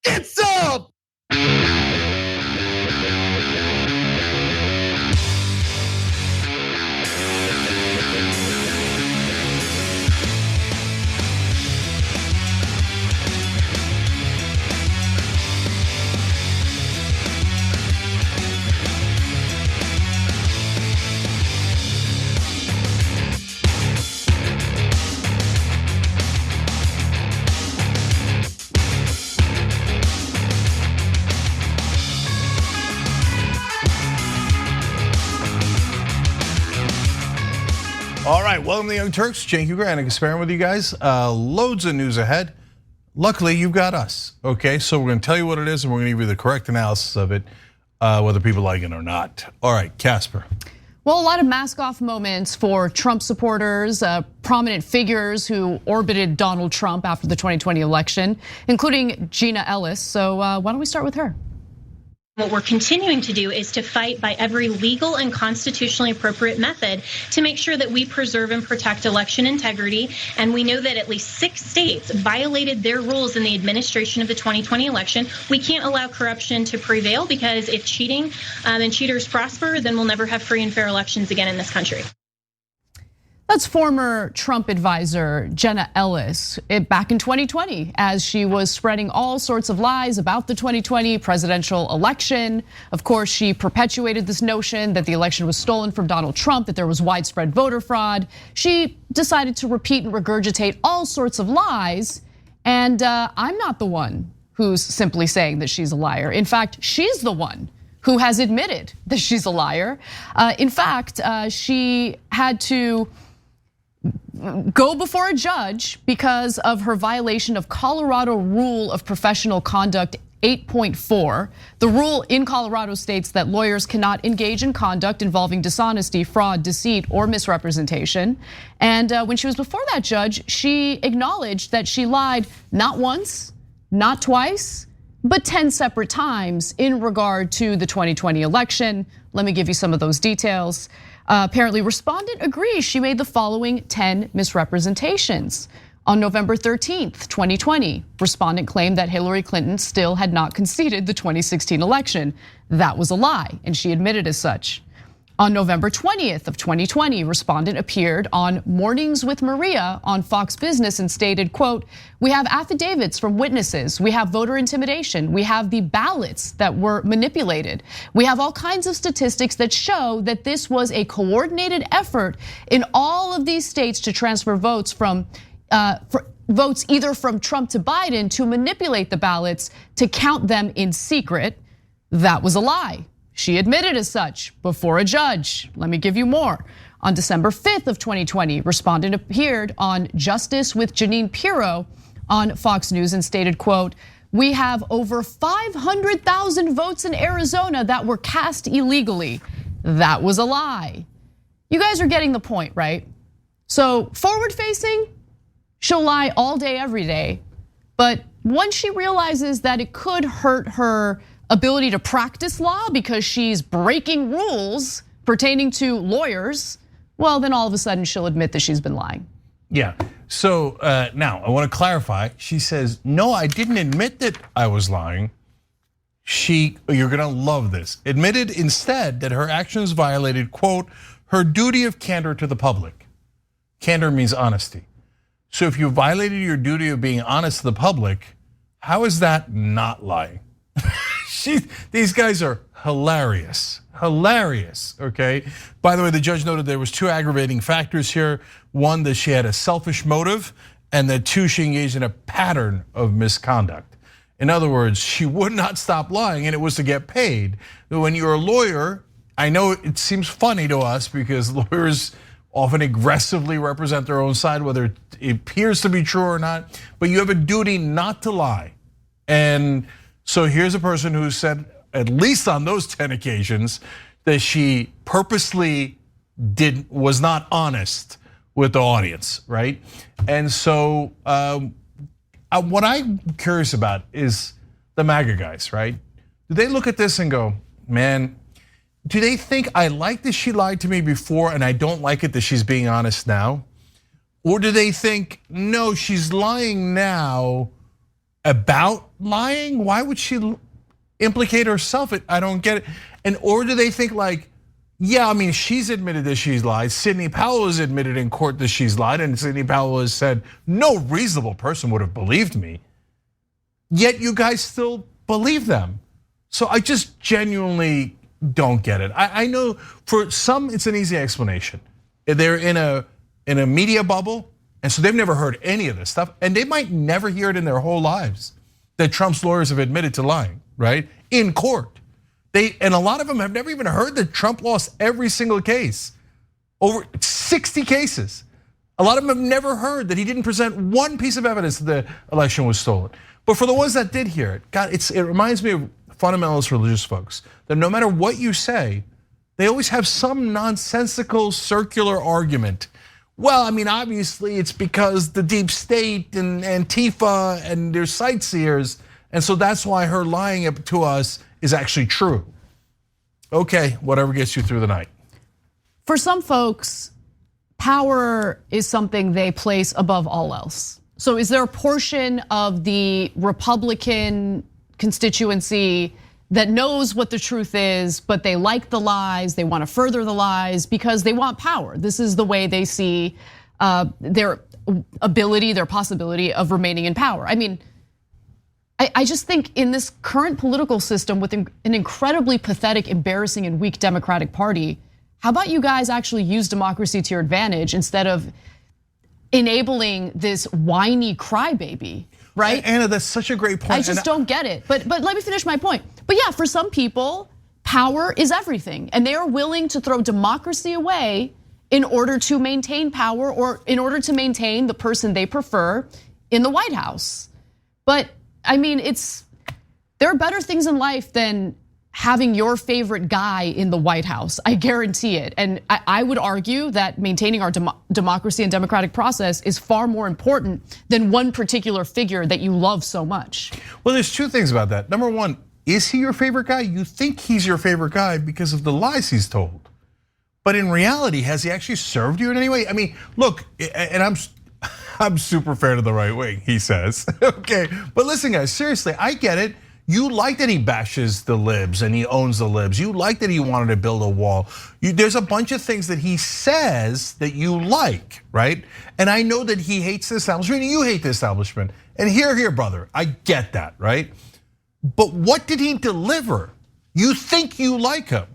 It's up! All right, welcome to the Young Turks. Cenk and Kasparian with you guys. Loads of news ahead. Luckily, you've got us, okay? So we're gonna tell you what it is and we're gonna give you the correct analysis of it, whether people like it or not. All right, Casper. Well, a lot of mask-off moments for Trump supporters, prominent figures who orbited Donald Trump after the 2020 election, including Gina Ellis. So why don't we start with her? What we're continuing to do is to fight by every legal and constitutionally appropriate method to make sure that we preserve and protect election integrity. And we know that at least 6 states violated their rules in the administration of the 2020 election. We can't allow corruption to prevail, because if cheating and cheaters prosper, then we'll never have free and fair elections again in this country. That's former Trump advisor Jenna Ellis back in 2020, as she was spreading all sorts of lies about the 2020 presidential election. Of course, she perpetuated this notion that the election was stolen from Donald Trump, that there was widespread voter fraud. She decided to repeat and regurgitate all sorts of lies. And I'm not the one who's simply saying that she's a liar. In fact, she's the one who has admitted that she's a liar. In fact, she had to go before a judge because of her violation of Colorado Rule of Professional Conduct 8.4. The rule in Colorado states that lawyers cannot engage in conduct involving dishonesty, fraud, deceit, or misrepresentation. And when she was before that judge, she acknowledged that she lied not once, not twice, but 10 separate times in regard to the 2020 election. Let me give you some of those details. Apparently, respondent agrees she made the following 10 misrepresentations. On November 13th, 2020, respondent claimed that Hillary Clinton still had not conceded the 2016 election. That was a lie, and she admitted as such. On November 20th of 2020, respondent appeared on Mornings with Maria on Fox Business and stated, quote, "We have affidavits from witnesses, we have voter intimidation, we have the ballots that were manipulated. We have all kinds of statistics that show that this was a coordinated effort in all of these states to transfer votes from votes either from Trump to Biden to manipulate the ballots to count them in secret." That was a lie. She admitted as such before a judge. Let me give you more. On December 5th of 2020, respondent appeared on Justice with Jeanine Pirro on Fox News and stated, quote, "We have over 500,000 votes in Arizona that were cast illegally." That was a lie. You guys are getting the point, right? So forward facing, she'll lie all day, every day. But once she realizes that it could hurt her ability to practice law because she's breaking rules pertaining to lawyers, well, then all of a sudden she'll admit that she's been lying. Yeah, so now I wanna clarify. She says, no, I didn't admit that I was lying. You're gonna love this. Admitted instead that her actions violated, quote, her duty of candor to the public. Candor means honesty. So if you violated your duty of being honest to the public, how is that not lying? These guys are hilarious, okay? By the way, the judge noted there was 2 aggravating factors here. 1, that she had a selfish motive, and that 2, she engaged in a pattern of misconduct. In other words, she would not stop lying, and it was to get paid. When you're a lawyer, I know it seems funny to us because lawyers often aggressively represent their own side, whether it appears to be true or not, but you have a duty not to lie. And so here's a person who said, at least on those 10 occasions, that she purposely was not honest with the audience, right? And so what I'm curious about is the MAGA guys, right? Do they look at this and go, man, do they think I like that she lied to me before and I don't like it that she's being honest now? Or do they think, no, she's lying now, about lying? Why would she implicate herself? I don't get it. And or do they think like, yeah, I mean, she's admitted that she's lied. Sidney Powell has admitted in court that she's lied, and Sidney Powell has said no reasonable person would have believed me. Yet you guys still believe them. So I just genuinely don't get it. I know for some it's an easy explanation. They're in a media bubble, and so they've never heard any of this stuff, and they might never hear it in their whole lives that Trump's lawyers have admitted to lying, right? In court. And a lot of them have never even heard that Trump lost every single case. Over 60 cases. A lot of them have never heard that he didn't present one piece of evidence that the election was stolen. But for the ones that did hear it, God, it reminds me of fundamentalist religious folks, that no matter what you say, they always have some nonsensical circular argument. Well, I mean, obviously it's because the deep state and Antifa and their sightseers, and so that's why her lying to us is actually true. Okay, whatever gets you through the night. For some folks, power is something they place above all else. So is there a portion of the Republican constituency that knows what the truth is, but they like the lies, they want to further the lies because they want power? This is the way they see their ability, their possibility of remaining in power. I mean, I just think in this current political system with an incredibly pathetic, embarrassing, and weak Democratic Party, how about you guys actually use democracy to your advantage instead of enabling this whiny crybaby, right? Anna, that's such a great point. I just don't get it. But let me finish my point. But yeah, for some people, power is everything, and they are willing to throw democracy away in order to maintain power or in order to maintain the person they prefer in the White House. But I mean, there are better things in life than having your favorite guy in the White House. I guarantee it. And I would argue that maintaining our democracy and democratic process is far more important than one particular figure that you love so much. Well, there's two things about that. Number one, is he your favorite guy? You think he's your favorite guy because of the lies he's told. But in reality, has he actually served you in any way? I mean, look, and I'm super fair to the right wing, he says. Okay, but listen guys, seriously, I get it. You like that he bashes the libs and he owns the libs. You like that he wanted to build a wall. There's a bunch of things that he says that you like, right? And I know that he hates the establishment and you hate the establishment. And here, brother, I get that, right? But what did he deliver? You think you like him,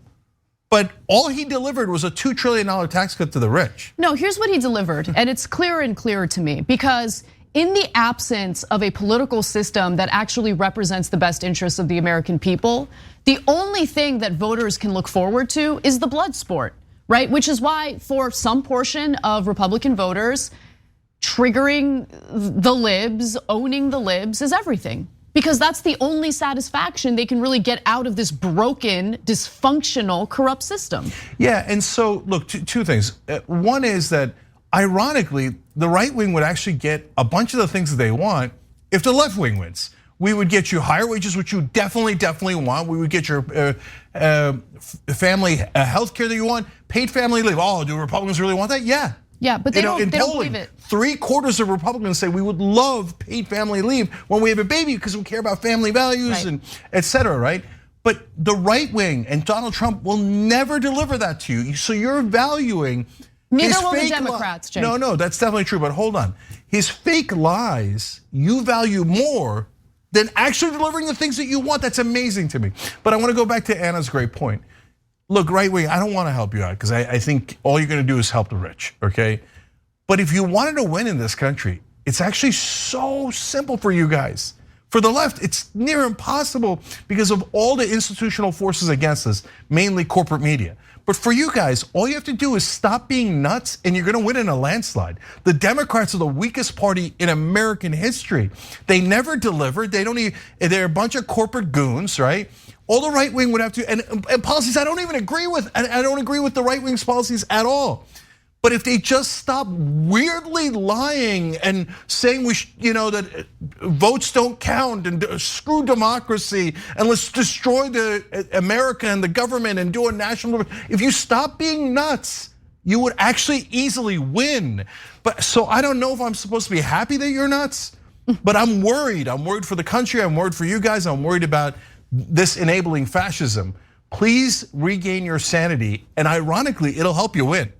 but all he delivered was a $2 trillion tax cut to the rich. No, here's what he delivered, and it's clearer and clearer to me, because in the absence of a political system that actually represents the best interests of the American people, the only thing that voters can look forward to is the blood sport, right? Which is why for some portion of Republican voters, triggering the libs, owning the libs is everything. Because that's the only satisfaction they can really get out of this broken, dysfunctional, corrupt system. Yeah, and so look, two things. One is that ironically, the right wing would actually get a bunch of the things that they want if the left wing wins. We would get you higher wages, which you definitely want. We would get your family health care that you want, paid family leave. Oh, do Republicans really want that? Yeah. Yeah, but they don't believe it. 3/4 of Republicans say we would love paid family leave when we have a baby because we care about family values and et cetera, right? But the right wing and Donald Trump will never deliver that to you. So you're valuing neither will the Democrats, Jake. No, that's definitely true, but hold on. His fake lies, you value more than actually delivering the things that you want. That's amazing to me. But I want to go back to Anna's great point. Look, right wing, I don't want to help you out because I think all you're going to do is help the rich, okay? But if you wanted to win in this country, it's actually so simple for you guys. For the left, it's near impossible because of all the institutional forces against us, mainly corporate media. But for you guys, all you have to do is stop being nuts and you're gonna win in a landslide. The Democrats are the weakest party in American history. They never delivered, they're a bunch of corporate goons, right? All the right wing would have to, and policies I don't even agree with, I don't agree with the right wing's policies at all. But if they just stop weirdly lying and saying that votes don't count and screw democracy and let's destroy America and the government and do a national, if you stop being nuts, you would actually easily win. But so I don't know if I'm supposed to be happy that you're nuts But I'm worried. I'm worried for the country. I'm worried for you guys. I'm worried about this enabling fascism. Please regain your sanity. And ironically, it'll help you win.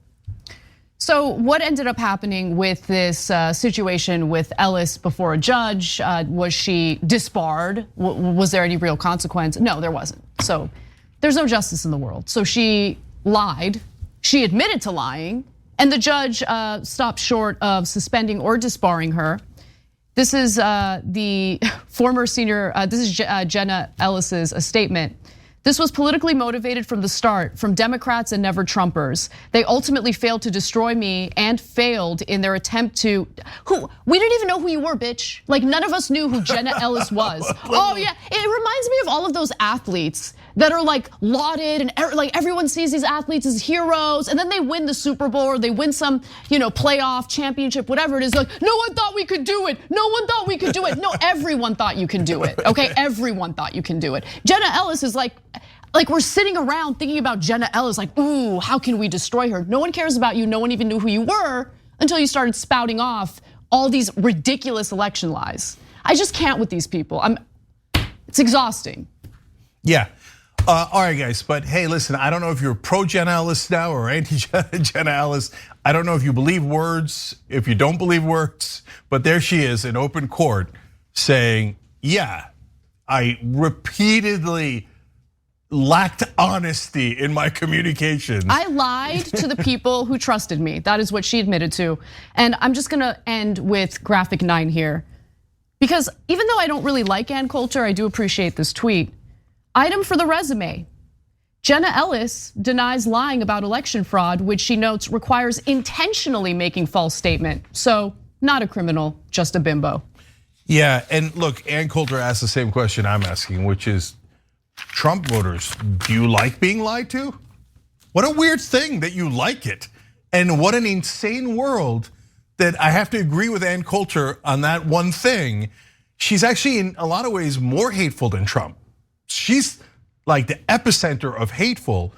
So what ended up happening with this situation with Ellis before a judge? Was she disbarred? Was there any real consequence? No, there wasn't. So there's no justice in the world. So she lied. She admitted to lying. And the judge stopped short of suspending or disbarring her. This is the former senior, this is Jenna Ellis's statement. This was politically motivated from the start, from Democrats and never Trumpers. They ultimately failed to destroy me and failed in their attempt to, we didn't even know who you were, bitch. Like none of us knew who Jenna Ellis was. Oh yeah, it reminds me of all of those athletes that are like lauded and like everyone sees these athletes as heroes, and then they win the Super Bowl or they win some, playoff championship, whatever it is. Like, no one thought we could do it. No one thought we could do it. No, everyone thought you can do it. Okay, everyone thought you can do it. Jenna Ellis is like we're sitting around thinking about Jenna Ellis, like, ooh, how can we destroy her? No one cares about you. No one even knew who you were until you started spouting off all these ridiculous election lies. I just can't with these people. It's exhausting. Yeah. All right, guys, but hey, listen, I don't know if you're pro Jenna Ellis now or anti Jenna Ellis. I don't know if you believe words, if you don't believe words, but there she is in open court saying, yeah, I repeatedly lacked honesty in my communications. I lied to the people who trusted me. That is what she admitted to. And I'm just gonna end with graphic 9 here. Because even though I don't really like Ann Coulter, I do appreciate this tweet. Item for the resume. Jenna Ellis denies lying about election fraud, which she notes requires intentionally making false statement. So not a criminal, just a bimbo. Yeah, and look, Ann Coulter asked the same question I'm asking, which is, Trump voters, do you like being lied to? What a weird thing that you like it. And what an insane world that I have to agree with Ann Coulter on that one thing. She's actually in a lot of ways more hateful than Trump. She's like the epicenter of hateful,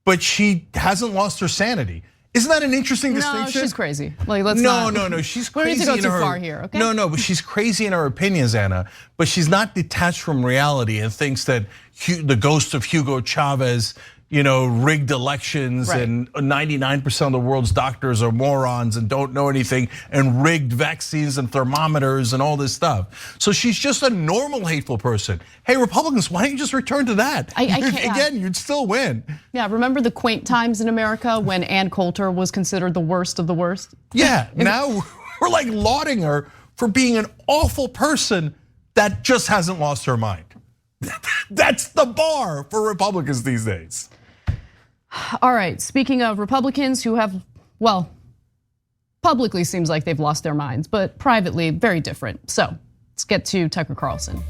but she hasn't lost her sanity. Isn't that an interesting distinction? No, she's crazy. Like, let's no, not. No, she's we crazy. We don't need to go too far here, okay? No, but she's crazy in her opinions, Anna. But she's not detached from reality and thinks that the ghost of Hugo Chavez, rigged elections, right, and 99% of the world's doctors are morons and don't know anything, and rigged vaccines and thermometers and all this stuff. So she's just a normal hateful person. Hey, Republicans, why don't you just return to that? Again, you'd still win. Yeah, remember the quaint times in America when Ann Coulter was considered the worst of the worst? Yeah, now we're like lauding her for being an awful person that just hasn't lost her mind. That's the bar for Republicans these days. All right, speaking of Republicans who have, well, publicly seems like they've lost their minds, but privately, very different. So let's get to Tucker Carlson.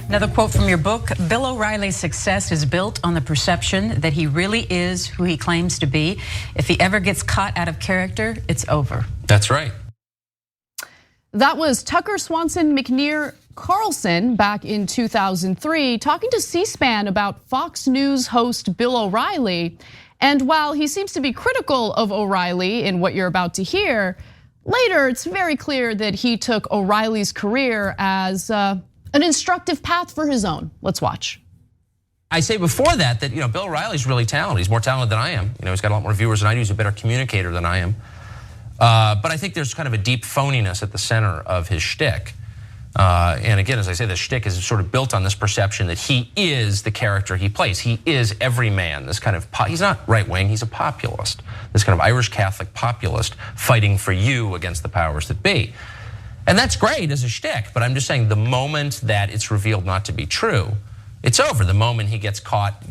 Another quote from your book, Bill O'Reilly's success is built on the perception that he really is who he claims to be. If he ever gets caught out of character, it's over. That's right. That was Tucker Swanson McNear Carlson back in 2003 talking to C-SPAN about Fox News host Bill O'Reilly. And while he seems to be critical of O'Reilly in what you're about to hear, later it's very clear that he took O'Reilly's career as an instructive path for his own. Let's watch. I say before that Bill O'Reilly's really talented. He's more talented than I am. He's got a lot more viewers than I do. He's a better communicator than I am. But I think there's kind of a deep phoniness at the center of his shtick. And again, as I say, the shtick is sort of built on this perception that he is the character he plays. He is every man. This kind of he's not right wing. He's a populist. This kind of Irish Catholic populist fighting for you against the powers that be. And that's great as a shtick, but I'm just saying the moment that it's revealed not to be true, it's over. The moment he gets caught,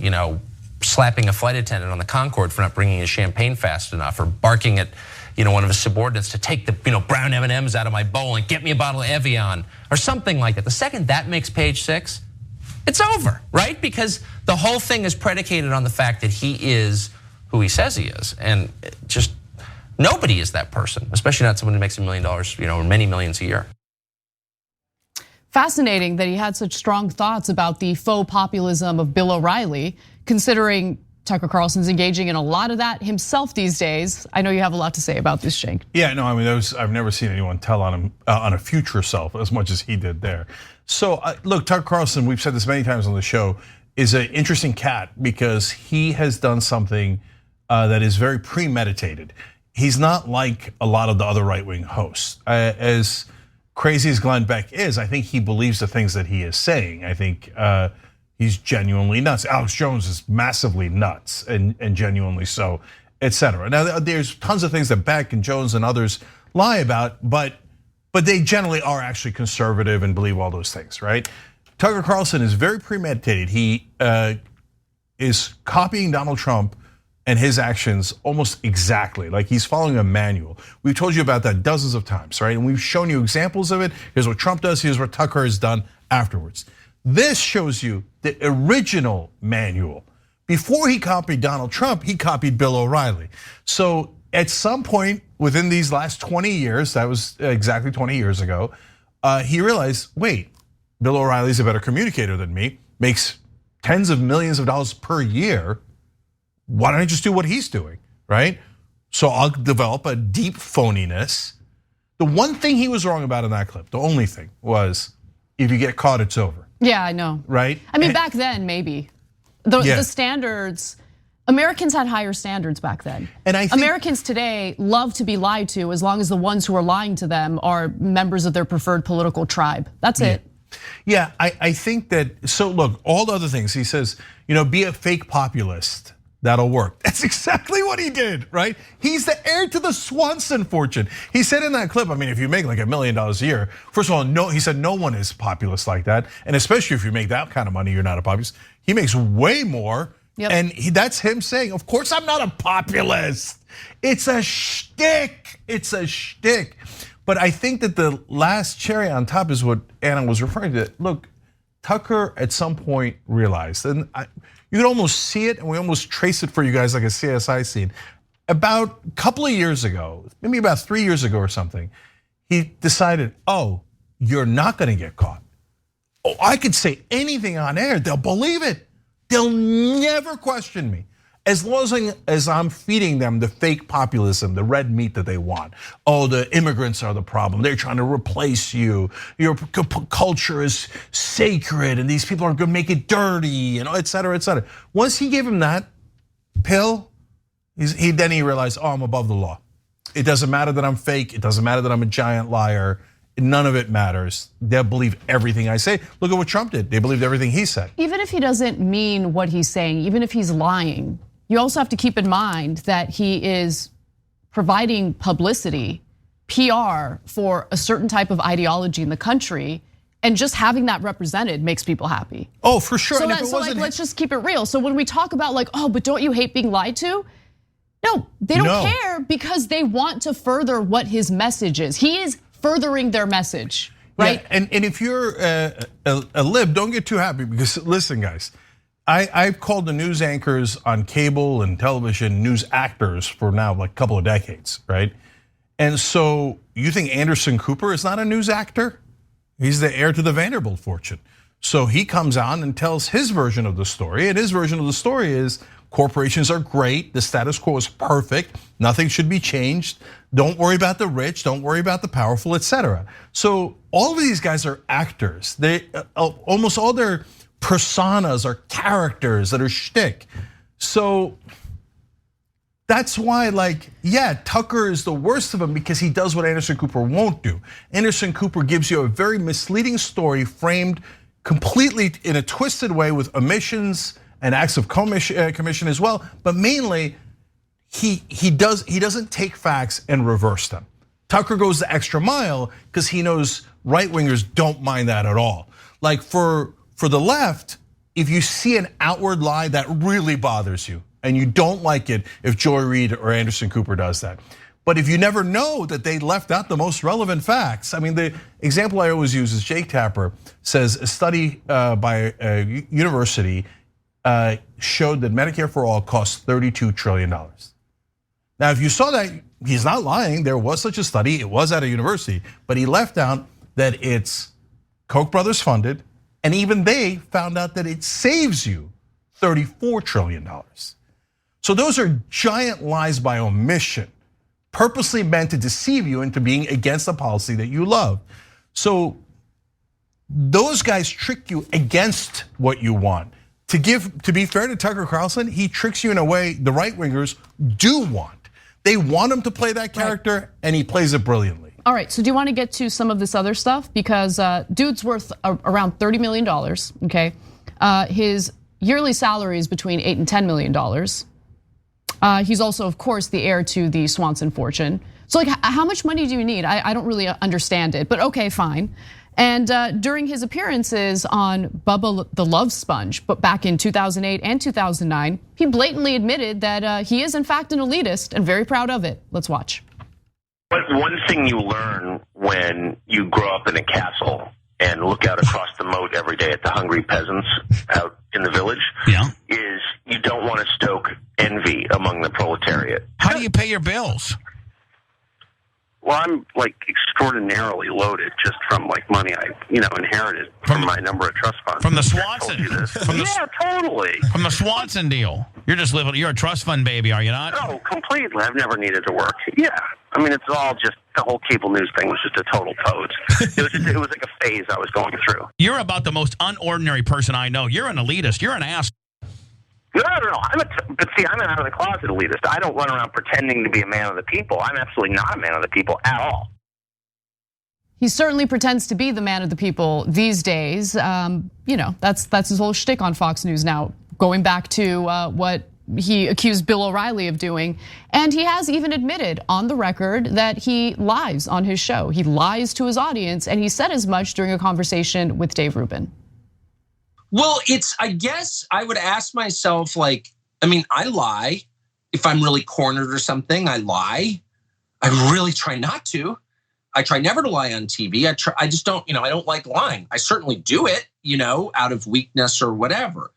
slapping a flight attendant on the Concorde for not bringing his champagne fast enough, or barking at, one of his subordinates to take the, brown M&Ms out of my bowl and get me a bottle of Evian, or something like that. The second that makes page 6, it's over, right? Because the whole thing is predicated on the fact that he is who he says he is, and just Nobody is that person, especially not someone who makes $1 million, or many millions a year. Fascinating that he had such strong thoughts about the faux populism of Bill O'Reilly, considering Tucker Carlson's engaging in a lot of that himself these days. I know you have a lot to say about this, Cenk. Yeah, no, I mean, I've never seen anyone tell on him on a future self as much as he did there. So look, Tucker Carlson, we've said this many times on the show, is an interesting cat because he has done something that is very premeditated. He's not like a lot of the other right-wing hosts. As crazy as Glenn Beck is, I think he believes the things that he is saying. I think he's genuinely nuts. Alex Jones is massively nuts and genuinely so, etc. Now, there's tons of things that Beck and Jones and others lie about, but they generally are actually conservative and believe all those things, right? Tucker Carlson is very premeditated. He is copying Donald Trump and his actions almost exactly, like he's following a manual. We've told you about that dozens of times, right? And we've shown you examples of it. Here's what Trump does, here's what Tucker has done afterwards. This shows you the original manual. Before he copied Donald Trump, he copied Bill O'Reilly. So at some point within these last 20 years, that was exactly 20 years ago, he realized, wait, Bill O'Reilly's a better communicator than me, makes tens of millions of dollars per year. Why don't I just do what he's doing, right? So I'll develop a deep phoniness. The one thing he was wrong about in that clip, the only thing, was if you get caught, it's over. Yeah, I know. Right? I mean, back then, maybe. The standards, Americans had higher standards back then. And I think Americans today love to be lied to as long as the ones who are lying to them are members of their preferred political tribe. That's it. Yeah, I think that, so look, all the other things, he says, be a fake populist. That'll work. That's exactly what he did, right? He's the heir to the Swanson fortune. He said in that clip, I mean, if you make like $1 million a year, first of all, he said no one is populist like that. And especially if you make that kind of money, you're not a populist. He makes way more. Yep. And that's him saying, of course I'm not a populist. It's a shtick, it's a shtick. But I think that the last cherry on top is what Anna was referring to. Look, Tucker at some point realized, and you can almost see it, and we almost trace it for you guys like a CSI scene. About a couple of years ago, maybe about 3 years ago or something, he decided, oh, you're not gonna get caught. Oh, I could say anything on air, they'll believe it. They'll never question me. As long as I'm feeding them the fake populism, the red meat that they want. Oh, the immigrants are the problem. They're trying to replace you. Your culture is sacred and these people are gonna make it dirty, et cetera, et cetera. Once he gave him that pill, then he realized, oh, I'm above the law. It doesn't matter that I'm fake. It doesn't matter that I'm a giant liar. None of it matters. They'll believe everything I say. Look at what Trump did. They believed everything he said. Even if he doesn't mean what he's saying, even if he's lying, you also have to keep in mind that he is providing publicity, PR for a certain type of ideology in the country, and just having that represented makes people happy. Oh, for sure. So, let's just keep it real. So when we talk about like, oh, but don't you hate being lied to? No, they don't care because they want to further what his message is. He is furthering their message, right? Yeah, and if you're a lib, don't get too happy because listen, guys, I've called the news anchors on cable and television news actors for now like a couple of decades, right? And so you think Anderson Cooper is not a news actor? He's the heir to the Vanderbilt fortune. So he comes on and tells his version of the story, and his version of the story is corporations are great, the status quo is perfect, nothing should be changed. Don't worry about the rich, don't worry about the powerful, etc. So all of these guys are actors. They almost all their personas are characters that are shtick. So that's why, like, yeah, Tucker is the worst of them because he does what Anderson Cooper won't do. Anderson Cooper gives you a very misleading story framed completely in a twisted way with omissions and acts of commission as well. But mainly, he doesn't take facts and reverse them. Tucker goes the extra mile because he knows right-wingers don't mind that at all. Like for the left, if you see an outward lie that really bothers you, and you don't like it if Joy Reid or Anderson Cooper does that. But if you never know that they left out the most relevant facts, I mean, the example I always use is Jake Tapper says a study by a university showed that Medicare for all costs $32 trillion. Now Now, if you saw that, he's not lying. There was such a study. It was at a university, but he left out that it's Koch brothers funded, and even they found out that it saves you $34 trillion. So those are giant lies by omission, purposely meant to deceive you into being against a policy that you love. So those guys trick you against what you want. To be fair to Tucker Carlson, he tricks you in a way the right wingers do want. They want him to play that character, and he plays it brilliantly. All right, so do you want to get to some of this other stuff? Because dude's worth around $30 million, okay? His yearly salary is between $8 and $10 million. He's also, of course, the heir to the Swanson fortune. So like, how much money do you need? I don't really understand it, but okay, fine. And during his appearances on Bubba the Love Sponge, but back in 2008 and 2009, he blatantly admitted that he is in fact an elitist and very proud of it. Let's watch. One thing you learn when you grow up in a castle and look out across the moat every day at the hungry peasants out in the village is you don't want to stoke envy among the proletariat. How do you pay your bills? Well, I'm like extraordinarily loaded just from like money I, inherited from my number of trust funds. From the Swanson. Yeah, totally. From the Swanson deal. You're just living. You're a trust fund baby, are you not? No, completely. I've never needed to work. Yeah, I mean it's all just the whole cable news thing was just a total pose. It was like a phase I was going through. You're about the most unordinary person I know. You're an elitist. You're an ass. No. But see, I'm an out of the closet elitist. I don't run around pretending to be a man of the people. I'm absolutely not a man of the people at all. He certainly pretends to be the man of the people these days. That's his whole shtick on Fox News now, going back to what he accused Bill O'Reilly of doing. And he has even admitted on the record that he lies on his show. He lies to his audience, and he said as much during a conversation with Dave Rubin. Well, I guess I would ask myself, I lie. If I'm really cornered or something, I lie. I really try not to. I try never to lie on TV. I just don't, I don't like lying. I certainly do it, out of weakness or whatever.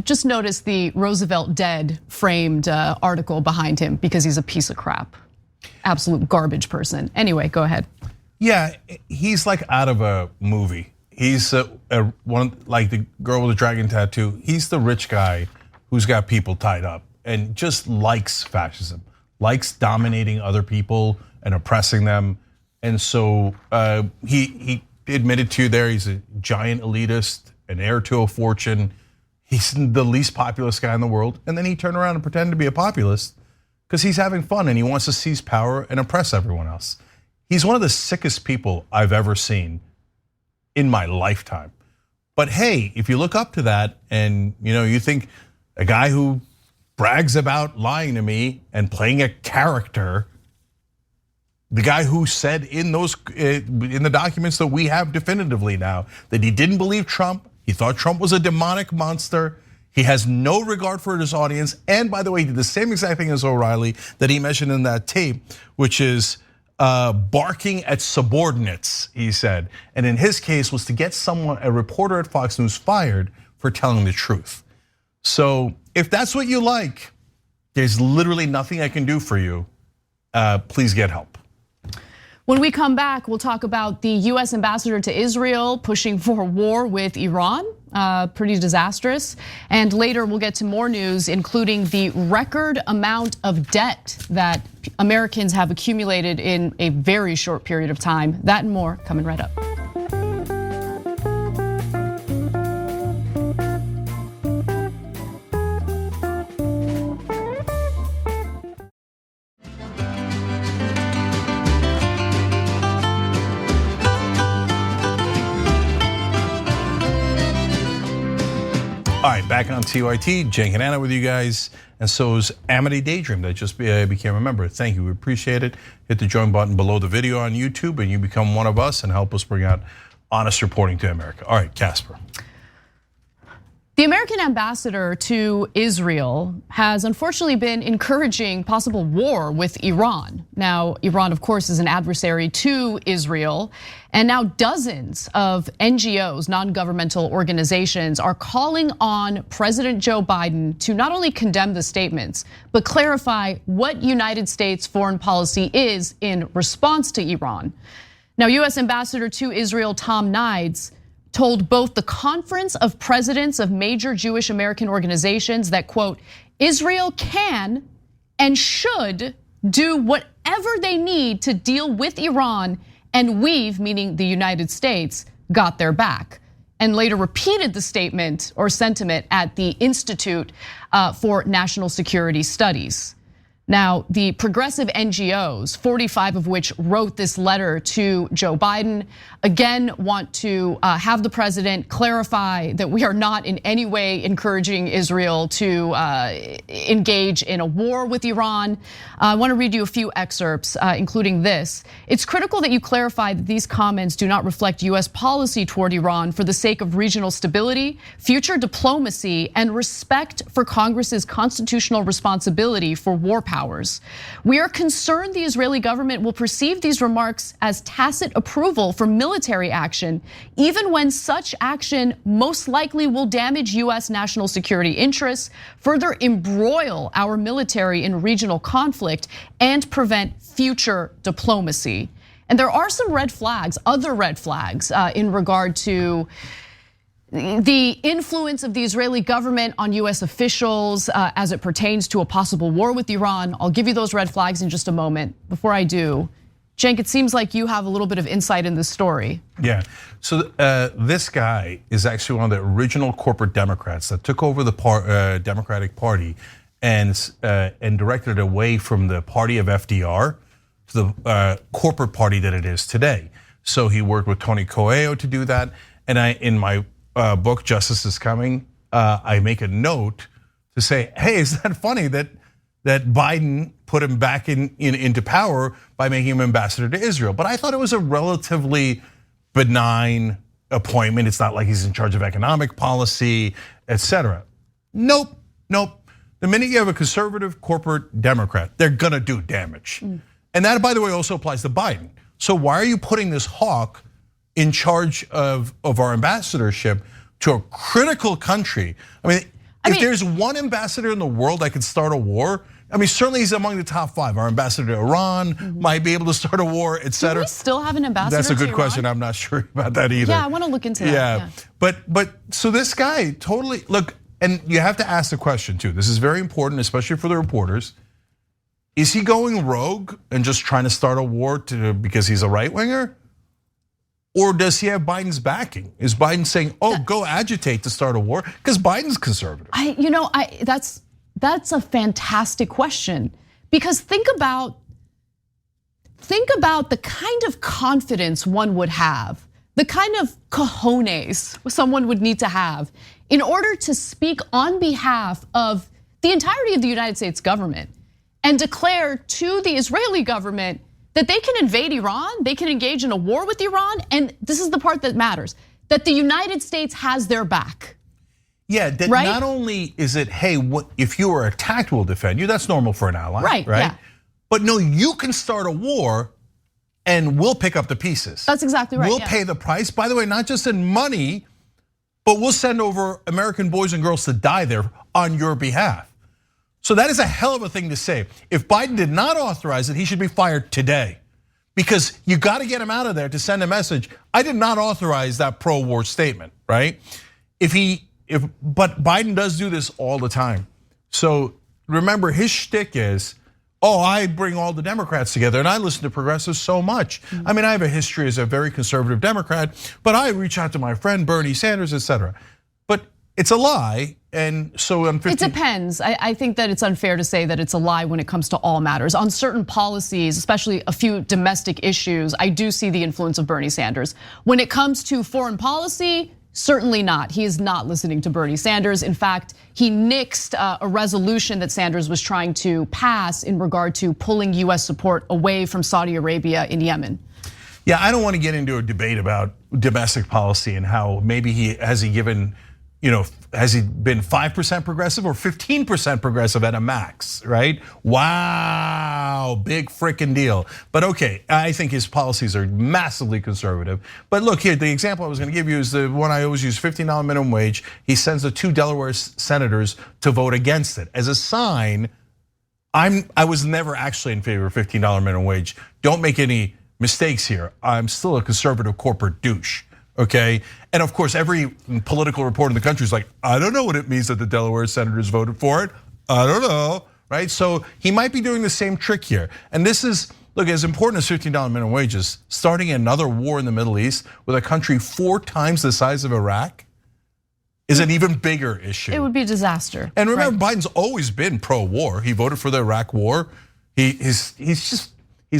Just notice the Roosevelt dead framed article behind him because he's a piece of crap. Absolute garbage person. Anyway, go ahead. Yeah, he's like out of a movie. He's one like the girl with the dragon tattoo. He's the rich guy who's got people tied up and just likes fascism, likes dominating other people and oppressing them. And so he admitted to you there he's a giant elitist, an heir to a fortune. He's the least populist guy in the world. And then he turned around and pretended to be a populist because he's having fun and he wants to seize power and oppress everyone else. He's one of the sickest people I've ever seen in my lifetime. But hey, if you look up to that and you think a guy who brags about lying to me and playing a character, the guy who said in the documents that we have definitively now that he didn't believe Trump, he thought Trump was a demonic monster. He has no regard for his audience. And by the way, he did the same exact thing as O'Reilly that he mentioned in that tape, which is barking at subordinates, he said. And in his case was to get a reporter at Fox News fired for telling the truth. So if that's what you like, there's literally nothing I can do for you. Please get help. When we come back, we'll talk about the US ambassador to Israel pushing for war with Iran. Pretty disastrous. And later we'll get to more news, including the record amount of debt that Americans have accumulated in a very short period of time. That and more coming right up. All right, back on TYT, Cenk and Anna with you guys, and so is Amity Daydream that just became a member. Thank you, we appreciate it. Hit the join button below the video on YouTube and you become one of us and help us bring out honest reporting to America. All right, Casper. The American ambassador to Israel has unfortunately been encouraging possible war with Iran. Now, Iran, of course, is an adversary to Israel. And now dozens of NGOs, non-governmental organizations, are calling on President Joe Biden to not only condemn the statements, but clarify what United States foreign policy is in response to Iran. Now, US Ambassador to Israel Tom Nides told both the Conference of Presidents of Major Jewish American Organizations that, quote, Israel can and should do whatever they need to deal with Iran, and we've, meaning the United States, got their back. And later repeated the statement or sentiment at the Institute for National Security Studies. Now, the progressive NGOs, 45 of which wrote this letter to Joe Biden, again want to have the president clarify that we are not in any way encouraging Israel to engage in a war with Iran. I want to read you a few excerpts, including this. It's critical that you clarify that these comments do not reflect US policy toward Iran for the sake of regional stability, future diplomacy, and respect for Congress's constitutional responsibility for war powers. We are concerned the Israeli government will perceive these remarks as tacit approval for military action, even when such action most likely will damage US national security interests, further embroil our military in regional conflict, and prevent future diplomacy. And there are some red flags, other red flags in regard to the influence of the Israeli government on US officials as it pertains to a possible war with Iran. I'll give you those red flags in just a moment. Before I do, Cenk, it seems like you have a little bit of insight in this story. Yeah, so this guy is actually one of the original corporate Democrats that took over the Democratic Party and directed it away from the party of FDR to the corporate party that it is today. So he worked with Tony Coelho to do that. And in my book, Justice is Coming, I make a note to say, hey, isn't that funny that Biden put him back into power by making him ambassador to Israel? But I thought it was a relatively benign appointment. It's not like he's in charge of economic policy, etc. Nope. The minute you have a conservative corporate Democrat, they're gonna do damage. And that, by the way, also applies to Biden. So why are you putting this hawk in charge of our ambassadorship to a critical country? I mean, if there's one ambassador in the world that could start a war, I mean, certainly he's among the top 5. Our ambassador to Iran might be able to start a war, etc. Do we still have an ambassador? That's a good to question. Iran? I'm not sure about that either. Yeah, I want to look into that. Yeah. But so this guy totally, look, and you have to ask the question too. This is very important, especially for the reporters. Is he going rogue and just trying to start a war because he's a right winger? Or does he have Biden's backing? Is Biden saying, "Oh, go agitate to start a war"? Because Biden's conservative. That's a fantastic question, because think about the kind of confidence one would have, the kind of cojones someone would need to have in order to speak on behalf of the entirety of the United States government and declare to the Israeli government that they can invade Iran, they can engage in a war with Iran, and this is the part that matters, that the United States has their back. Yeah, that right? Not only is it, hey, if you are attacked, we'll defend you. That's normal for an ally, right? Yeah. But no, you can start a war and we'll pick up the pieces. That's exactly right. We'll pay the price, by the way, not just in money, but we'll send over American boys and girls to die there on your behalf. So that is a hell of a thing to say. If Biden did not authorize it, he should be fired today. Because you got to get him out of there to send a message. I did not authorize that pro-war statement, right? But Biden does do this all the time. So remember, his shtick is, oh, I bring all the Democrats together and I listen to progressives so much. I mean, I have a history as a very conservative Democrat, but I reach out to my friend Bernie Sanders, etc. But it's a lie. And so on 15. It depends. I think that it's unfair to say that it's a lie when it comes to all matters. On certain policies, especially a few domestic issues, I do see the influence of Bernie Sanders. When it comes to foreign policy, certainly not. He is not listening to Bernie Sanders. In fact, he nixed a resolution that Sanders was trying to pass in regard to pulling US support away from Saudi Arabia in Yemen. Yeah, I don't want to get into a debate about domestic policy and how maybe has he given has he been 5% progressive or 15% progressive at a max, right? Wow, big freaking deal. But okay, I think his policies are massively conservative. But look here, the example I was gonna give you is the one I always use, $15 minimum wage. He sends the 2 Delaware senators to vote against it. As a sign, I was never actually in favor of $15 minimum wage. Don't make any mistakes here. I'm still a conservative corporate douche. Okay, and of course, every political reporter in the country is like, I don't know what it means that the Delaware senators voted for it. I don't know, right? So he might be doing the same trick here. And this is, look, as important as $15 minimum wages, starting another war in the Middle East with a country 4 times the size of Iraq is an even bigger issue. It would be a disaster. And remember, Biden's always been pro-war. He voted for the Iraq war. He's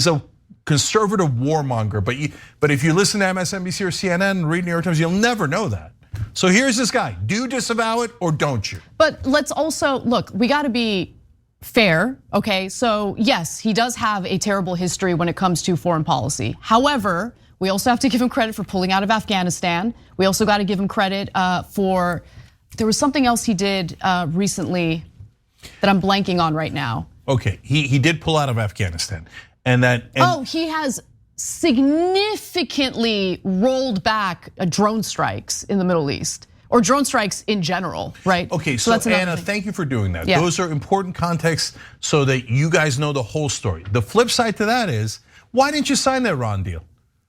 a conservative warmonger, but if you listen to MSNBC or CNN, read New York Times, you'll never know that. So here's this guy, do you disavow it or don't you? But let's also, look, we gotta be fair, okay? So yes, he does have a terrible history when it comes to foreign policy. However, we also have to give him credit for pulling out of Afghanistan. We also gotta give him credit for, there was something else he did recently that I'm blanking on right now. Okay, he did pull out of Afghanistan. He has significantly rolled back drone strikes in the Middle East, or drone strikes in general, right? Okay, so Anna, thank you for doing that. Yeah. Those are important contexts so that you guys know the whole story. The flip side to that is, why didn't you sign the Iran deal?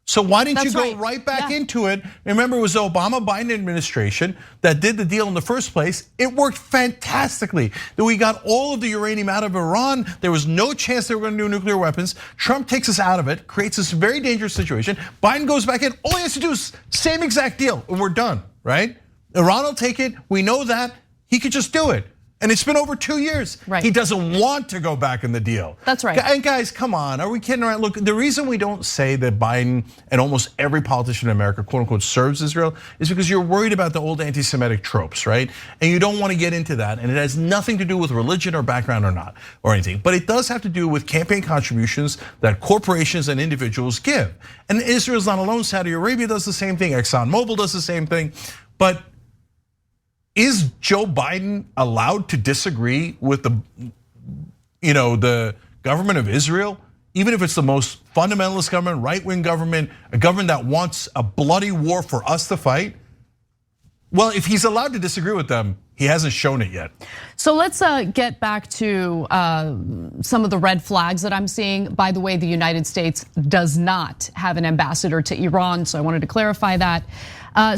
So why didn't you go right back into it? Remember, it was the Obama-Biden administration that did the deal in the first place. It worked fantastically. We got all of the uranium out of Iran. There was no chance they were gonna do nuclear weapons. Trump takes us out of it, creates this very dangerous situation. Biden goes back in, all he has to do is same exact deal, and we're done, right? Iran will take it, we know that. He could just do it. And it's been over 2 years. Right. He doesn't want to go back in the deal. That's right. And guys, come on, are we kidding around? Look, the reason we don't say that Biden and almost every politician in America, quote unquote, serves Israel is because you're worried about the old anti-Semitic tropes, right? And you don't want to get into that, and it has nothing to do with religion or background or not, or anything. But it does have to do with campaign contributions that corporations and individuals give. And Israel's not alone, Saudi Arabia does the same thing, ExxonMobil does the same thing, but is Joe Biden allowed to disagree with the government of Israel, even if it's the most fundamentalist government, right-wing government, a government that wants a bloody war for us to fight? Well, if he's allowed to disagree with them, he hasn't shown it yet. So let's get back to some of the red flags that I'm seeing. By the way, the United States does not have an ambassador to Iran, so I wanted to clarify that.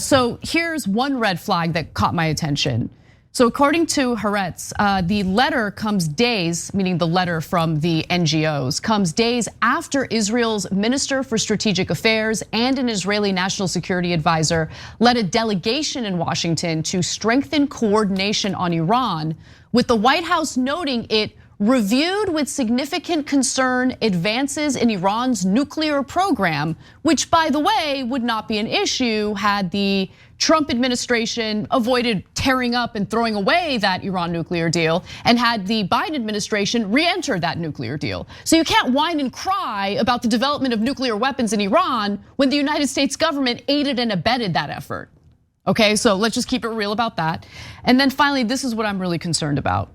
So here's one red flag that caught my attention. So according to Haaretz, the letter comes days, meaning the letter from the NGOs, comes days after Israel's Minister for Strategic Affairs and an Israeli national security advisor led a delegation in Washington to strengthen coordination on Iran, with the White House noting it reviewed with significant concern advances in Iran's nuclear program, which, by the way, would not be an issue had the Trump administration avoided tearing up and throwing away that Iran nuclear deal, and had the Biden administration re-entered that nuclear deal. So you can't whine and cry about the development of nuclear weapons in Iran when the United States government aided and abetted that effort. Okay, so let's just keep it real about that. And then finally, this is what I'm really concerned about.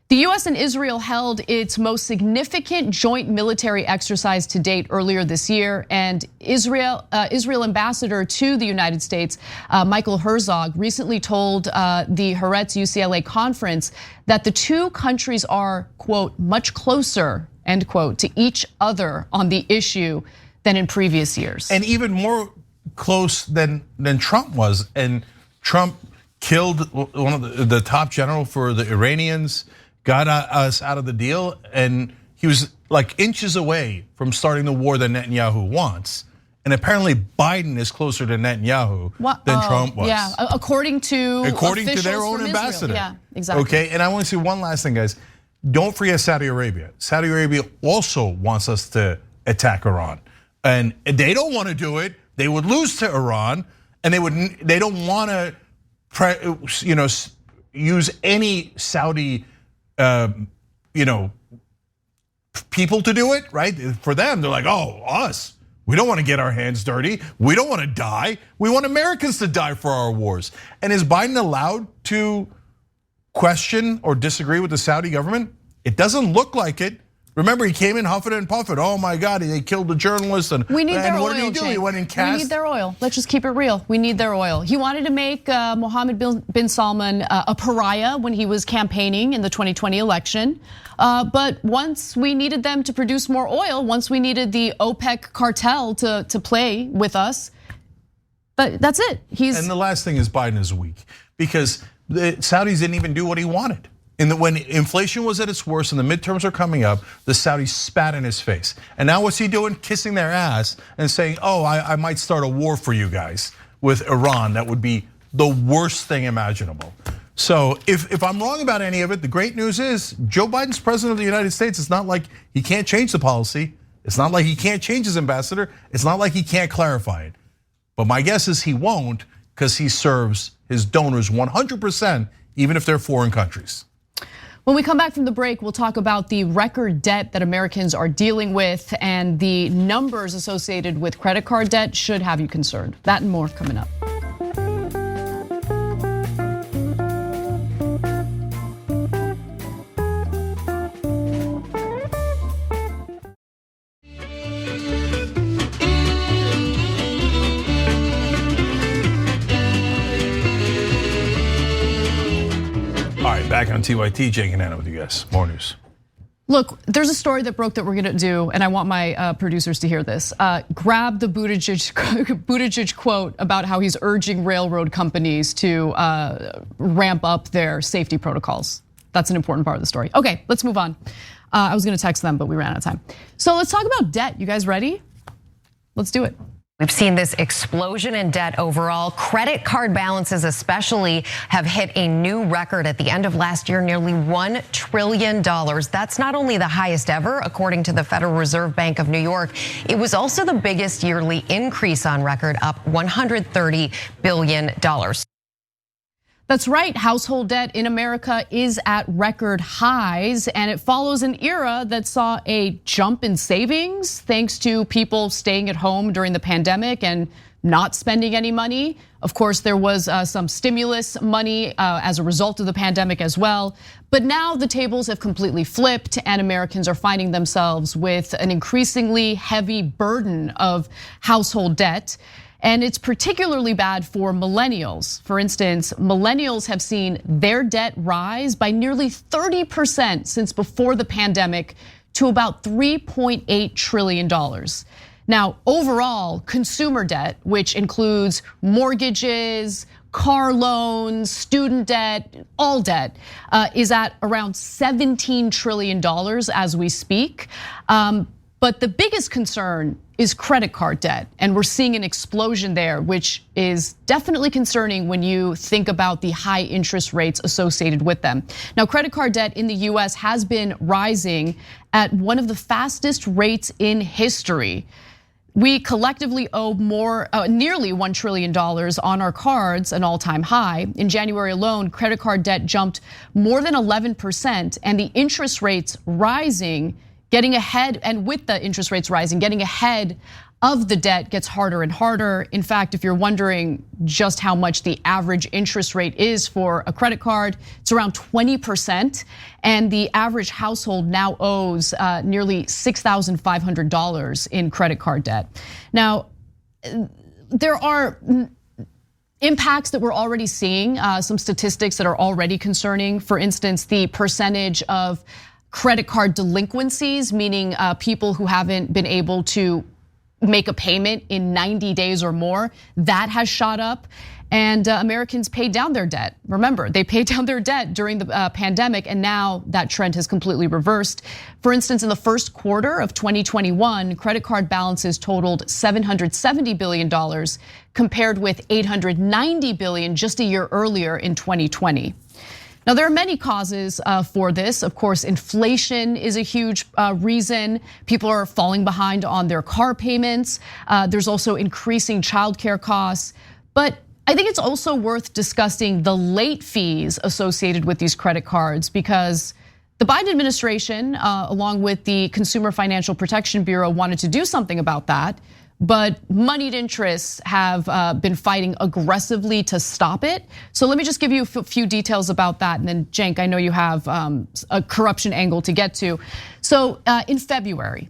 The US and Israel held its most significant joint military exercise to date earlier this year, and Israel ambassador to the United States, Michael Herzog, recently told the Haaretz UCLA conference that the two countries are, quote, much closer, end quote, to each other on the issue than in previous years. And even more close than Trump was. And Trump killed one of the top general for the Iranians, got us out of the deal, and he was like inches away from starting the war that Netanyahu wants. And apparently Biden is closer to Netanyahu than Trump was. Yeah, according to their own ambassador. Yeah, exactly. Okay, and I want to say one last thing, guys. Don't forget Saudi Arabia. Saudi Arabia also wants us to attack Iran. And they don't want to do it. They would lose to Iran, and they don't want to use any Saudi people to do it, right? For them, they're like, oh, us. We don't want to get our hands dirty. We don't want to die. We want Americans to die for our wars. And is Biden allowed to question or disagree with the Saudi government? It doesn't look like it. Remember, he came in huffing and puffing. Oh my God, they killed the journalist. And we need their oil. What did he do? He went and cast. We need their oil. Let's just keep it real. We need their oil. He wanted to make Mohammed bin Salman a pariah when he was campaigning in the 2020 election. But once we needed them to produce more oil, once we needed the OPEC cartel to play with us, but that's it. And the last thing is Biden is weak because the Saudis didn't even do what he wanted. When inflation was at its worst and the midterms are coming up, the Saudis spat in his face. And now what's he doing? Kissing their ass and saying, oh, I might start a war for you guys with Iran. That would be the worst thing imaginable. So if I'm wrong about any of it, the great news is Joe Biden's president of the United States. It's not like he can't change the policy. It's not like he can't change his ambassador. It's not like he can't clarify it. But my guess is he won't because he serves his donors 100%, even if they're foreign countries. When we come back from the break, we'll talk about the record debt that Americans are dealing with, and the numbers associated with credit card debt should have you concerned. That and more coming up. Back on TYT, Cenk and Anna with you guys. More news. Look, there's a story that broke that we're gonna do, and I want my producers to hear this. Grab the Buttigieg quote about how he's urging railroad companies to ramp up their safety protocols. That's an important part of the story. Okay, let's move on. I was gonna text them, but we ran out of time. So let's talk about debt. You guys ready? Let's do it. We've seen this explosion in debt overall. Credit card balances especially have hit a new record at the end of last year, nearly $1 trillion. That's not only the highest ever, according to the Federal Reserve Bank of New York, it was also the biggest yearly increase on record, up $130 billion. That's right, household debt in America is at record highs, and it follows an era that saw a jump in savings thanks to people staying at home during the pandemic and not spending any money. Of course, there was some stimulus money as a result of the pandemic as well. But now the tables have completely flipped and Americans are finding themselves with an increasingly heavy burden of household debt. And it's particularly bad for millennials. For instance, millennials have seen their debt rise by nearly 30% since before the pandemic to about $3.8 trillion. Now, overall, consumer debt, which includes mortgages, car loans, student debt, all debt, is at around $17 trillion as we speak. But the biggest concern is credit card debt, and we're seeing an explosion there, which is definitely concerning when you think about the high interest rates associated with them. Now, credit card debt in the US has been rising at one of the fastest rates in history. We collectively owe nearly $1 trillion on our cards, an all-time high. In January alone, credit card debt jumped more than 11%, and the interest rates rising, getting ahead, and with the interest rates rising, getting ahead of the debt gets harder and harder. In fact, if you're wondering just how much the average interest rate is for a credit card, it's around 20%. And the average household now owes nearly $6,500 in credit card debt. Now, there are impacts that we're already seeing, some statistics that are already concerning. For instance, the percentage of credit card delinquencies, meaning people who haven't been able to make a payment in 90 days or more, that has shot up. And Americans paid down their debt. Remember, they paid down their debt during the pandemic, and now that trend has completely reversed. For instance, in the first quarter of 2021, credit card balances totaled $770 billion, compared with $890 billion just a year earlier in 2020. Now, there are many causes for this. Of course, inflation is a huge reason. People are falling behind on their car payments. There's also increasing childcare costs. But I think it's also worth discussing the late fees associated with these credit cards, because the Biden administration, along with the Consumer Financial Protection Bureau, wanted to do something about that. but moneyed interests have been fighting aggressively to stop it. So let me just give you a few details about that. And then Cenk, I know you have a corruption angle to get to. So in February,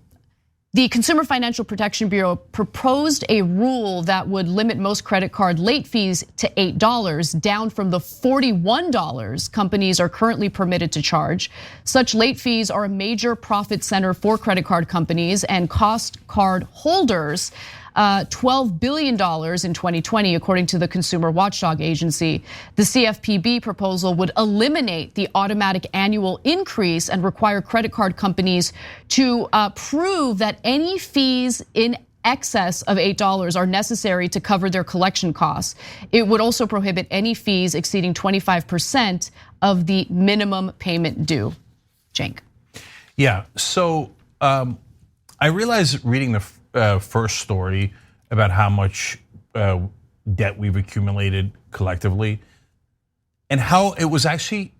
the Consumer Financial Protection Bureau proposed a rule that would limit most credit card late fees to $8, down from the $41 companies are currently permitted to charge. Such late fees are a major profit center for credit card companies and cost card holders $12 billion in 2020, according to the Consumer Watchdog Agency. The CFPB proposal would eliminate the automatic annual increase and require credit card companies to prove that any fees in excess of $8 are necessary to cover their collection costs. It would also prohibit any fees exceeding 25% of the minimum payment due. Cenk. Yeah, so I realized reading the first story about how much debt we've accumulated collectively and how it was actually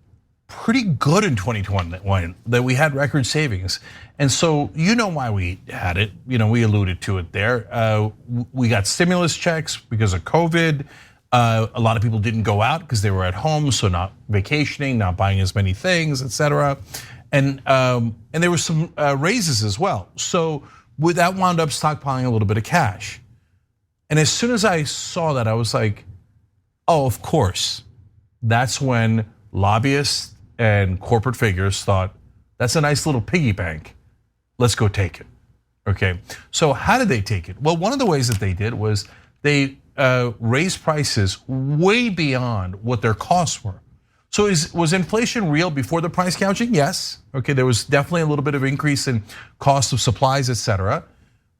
pretty good in 2021 that we had record savings. And so you know why we had it, we alluded to it there. We got stimulus checks because of COVID. A lot of people didn't go out because they were at home, so not vacationing, not buying as many things, et cetera. And there were some raises as well. So that wound up stockpiling a little bit of cash. And as soon as I saw that, I was like, oh, of course. That's when lobbyists and corporate figures thought, that's a nice little piggy bank. Let's go take it, okay? So how did they take it? Well, one of the ways that they did was they raised prices way beyond what their costs were. So was inflation real before the price gouging? Yes. Okay, there was definitely a little bit of increase in cost of supplies, et cetera.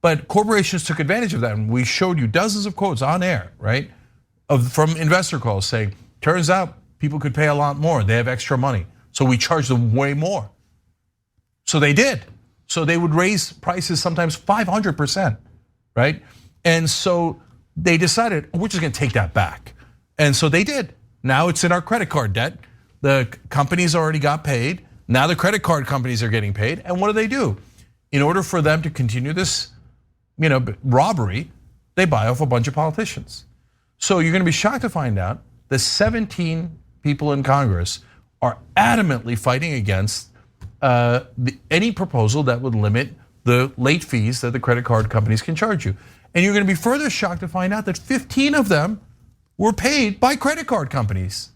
But corporations took advantage of that, and we showed you dozens of quotes on air, right? From investor calls saying, turns out people could pay a lot more. They have extra money, so we charge them way more. So they did. So they would raise prices sometimes 500%, right? And so they decided, we're just gonna take that back. And so they did. Now it's in our credit card debt. The companies already got paid. Now the credit card companies are getting paid. And what do? In order for them to continue this, robbery, they buy off a bunch of politicians. So you're gonna be shocked to find out that 17 people in Congress are adamantly fighting against any proposal that would limit the late fees that the credit card companies can charge you. And you're gonna be further shocked to find out that 15 of them were paid by credit card companies.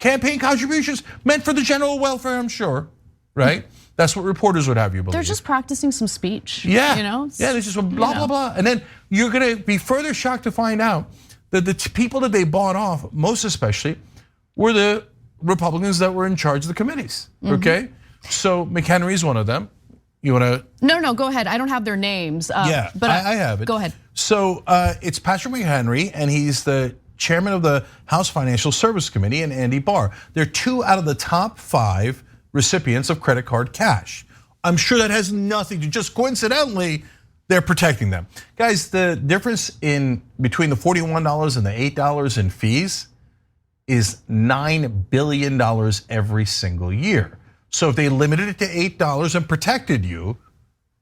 Campaign contributions meant for the general welfare, I'm sure, right? That's what reporters would have you believe. They're just practicing some speech. Yeah, yeah, there's just blah, blah, blah. And then you're gonna be further shocked to find out that the people that they bought off, most especially, were the Republicans that were in charge of the committees, okay? So McHenry's one of them. You wanna? No, go ahead. I don't have their names. Yeah, but I have it. Go ahead. So it's Patrick McHenry, and he's the chairman of the House Financial Service Committee, and Andy Barr. They're 2 out of the top 5 recipients of credit card cash. I'm sure that has nothing to, just coincidentally, they're protecting them. Guys, the difference between the $41 and the $8 in fees is $9 billion every single year. So if they limited it to $8 and protected you,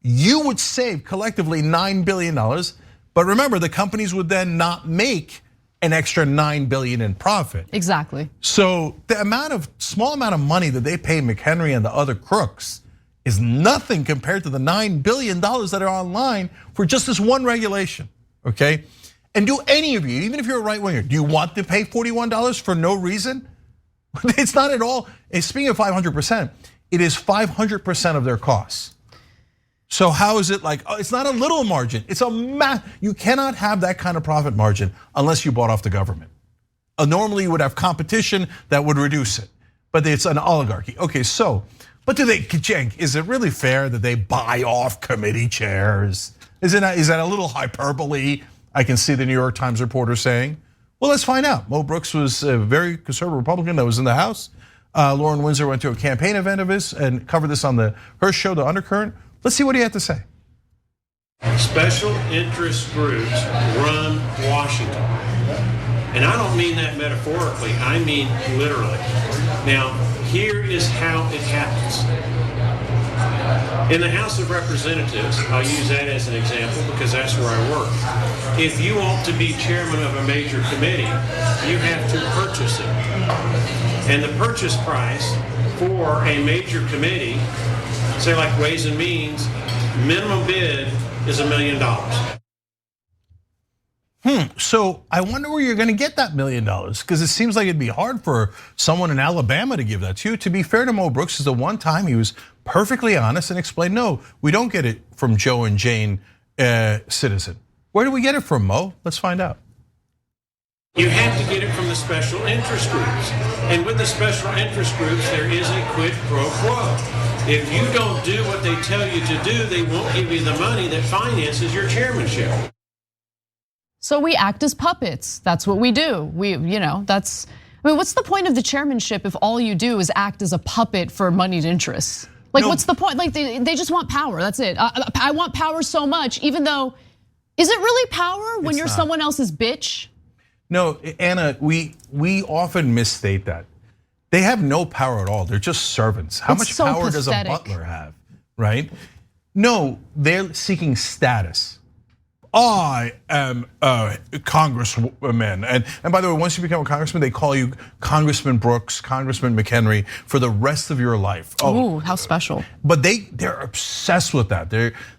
you would save collectively $9 billion. But remember, the companies would then not make an extra $9 billion in profit. Exactly. So the small amount of money that they pay McHenry and the other crooks is nothing compared to the $9 billion that are online for just this one regulation, okay? And do any of you, even if you're a right winger, do you want to pay $41 for no reason? It's not at all. Speaking of 500%, it is 500% of their costs. So how is it like, it's not a little margin, it's a you cannot have that kind of profit margin unless you bought off the government. Normally you would have competition that would reduce it, but it's an oligarchy. Okay, so, but Cenk, is it really fair that they buy off committee chairs? Is that a little hyperbole? I can see the New York Times reporter saying, well, let's find out. Mo Brooks was a very conservative Republican that was in the House. Lauren Windsor went to a campaign event of his and covered this on her show, The Undercurrent. Let's see what he had to say. Special interest groups run Washington. And I don't mean that metaphorically, I mean literally. Now, here is how it happens. In the House of Representatives, I'll use that as an example because that's where I work. If you want to be chairman of a major committee, you have to purchase it. And the purchase price for a major committee, say like Ways and Means, minimum bid is $1 million. So I wonder where you're going to get that $1 million, because it seems like it'd be hard for someone in Alabama to give that to you. To be fair to Mo Brooks, is the one time he was perfectly honest and explained, no, we don't get it from Joe and Jane Citizen. Where do we get it from, Mo? Let's find out. You have to get it from the special interest groups. And with the special interest groups, there is a quid pro quo. If you don't do what they tell you to do, they won't give you the money that finances your chairmanship. So we act as puppets. That's what we do. What's the point of the chairmanship if all you do is act as a puppet for moneyed interests? Like, what's the point? Like, they just want power. That's it. I want power so much, even though, is it really power when you're someone else's bitch? No, Anna, we often misstate that. They have no power at all. They're just servants. How much power does a butler have, right? No, they're seeking status. I am a congresswoman. And by the way, once you become a congressman, they call you Congressman Brooks, Congressman McHenry for the rest of your life. Oh, how special. But they're obsessed with that.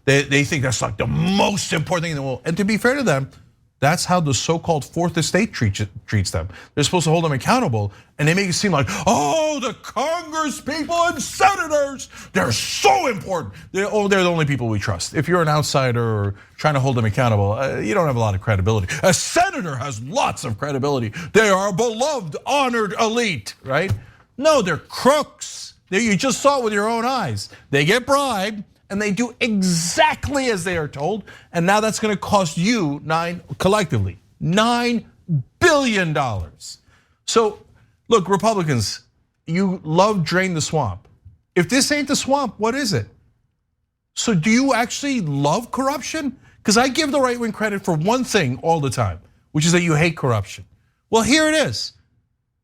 They think that's like the most important thing in the world. And to be fair to them, that's how the so-called Fourth Estate treats them. They're supposed to hold them accountable, and they make it seem like, oh, the Congress people and senators, they're so important. They're the only people we trust. If you're an outsider or trying to hold them accountable, you don't have a lot of credibility. A senator has lots of credibility. They are a beloved, honored elite, right? No, they're crooks. You just saw it with your own eyes. They get bribed, and they do exactly as they are told, and now that's going to cost you collectively $9 billion. So, look, Republicans, you love drain the swamp. If this ain't the swamp, what is it? So do you actually love corruption? Because I give the right wing credit for one thing all the time, which is that you hate corruption. Well, here it is.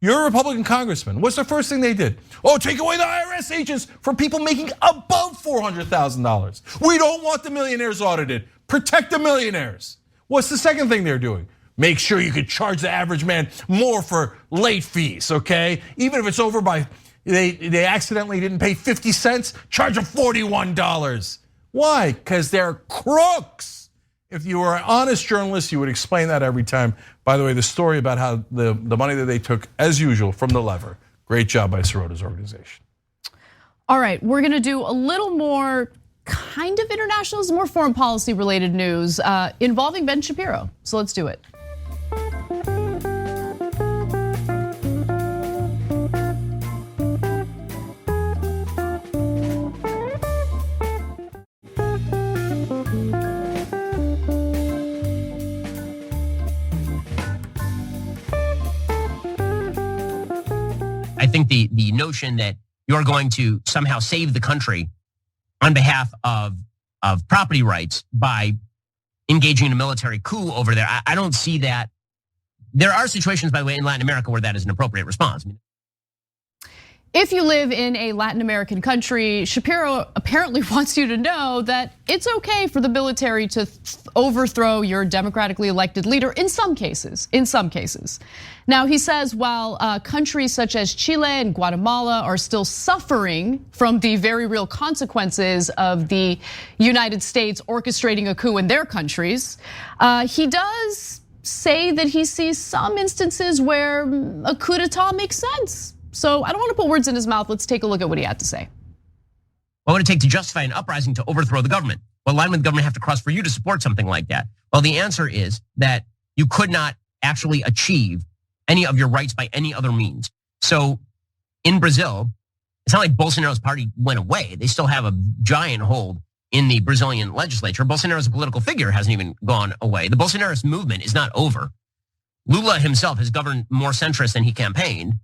You're a Republican congressman. What's the first thing they did? Oh, take away the IRS agents from people making above $400,000. We don't want the millionaires audited. Protect the millionaires. What's the second thing they're doing? Make sure you could charge the average man more for late fees, okay? Even if it's over by, they accidentally didn't pay 50 cents, charge them $41. Why? Because they're crooks. If you were an honest journalist, you would explain that every time. By the way, the story about how the money that they took, as usual, from the lever. Great job by Sirota's organization. All right, we're gonna do a little more kind of international, more foreign policy related news involving Ben Shapiro. So let's do it. I think the notion that you're going to somehow save the country on behalf of property rights by engaging in a military coup over there, I don't see that. There are situations, by the way, in Latin America where that is an appropriate response. If you live in a Latin American country, Shapiro apparently wants you to know that it's okay for the military to overthrow your democratically elected leader in some cases, Now he says while countries such as Chile and Guatemala are still suffering from the very real consequences of the United States orchestrating a coup in their countries, he does say that he sees some instances where a coup d'etat makes sense. So I don't want to put words in his mouth. Let's take a look at what he had to say. What would it take to justify an uprising to overthrow the government? What line would the government have to cross for you to support something like that? Well, the answer is that you could not actually achieve any of your rights by any other means. So in Brazil, it's not like Bolsonaro's party went away. They still have a giant hold in the Brazilian legislature. Bolsonaro as a political figure hasn't even gone away. The Bolsonarist movement is not over. Lula himself has governed more centrist than he campaigned.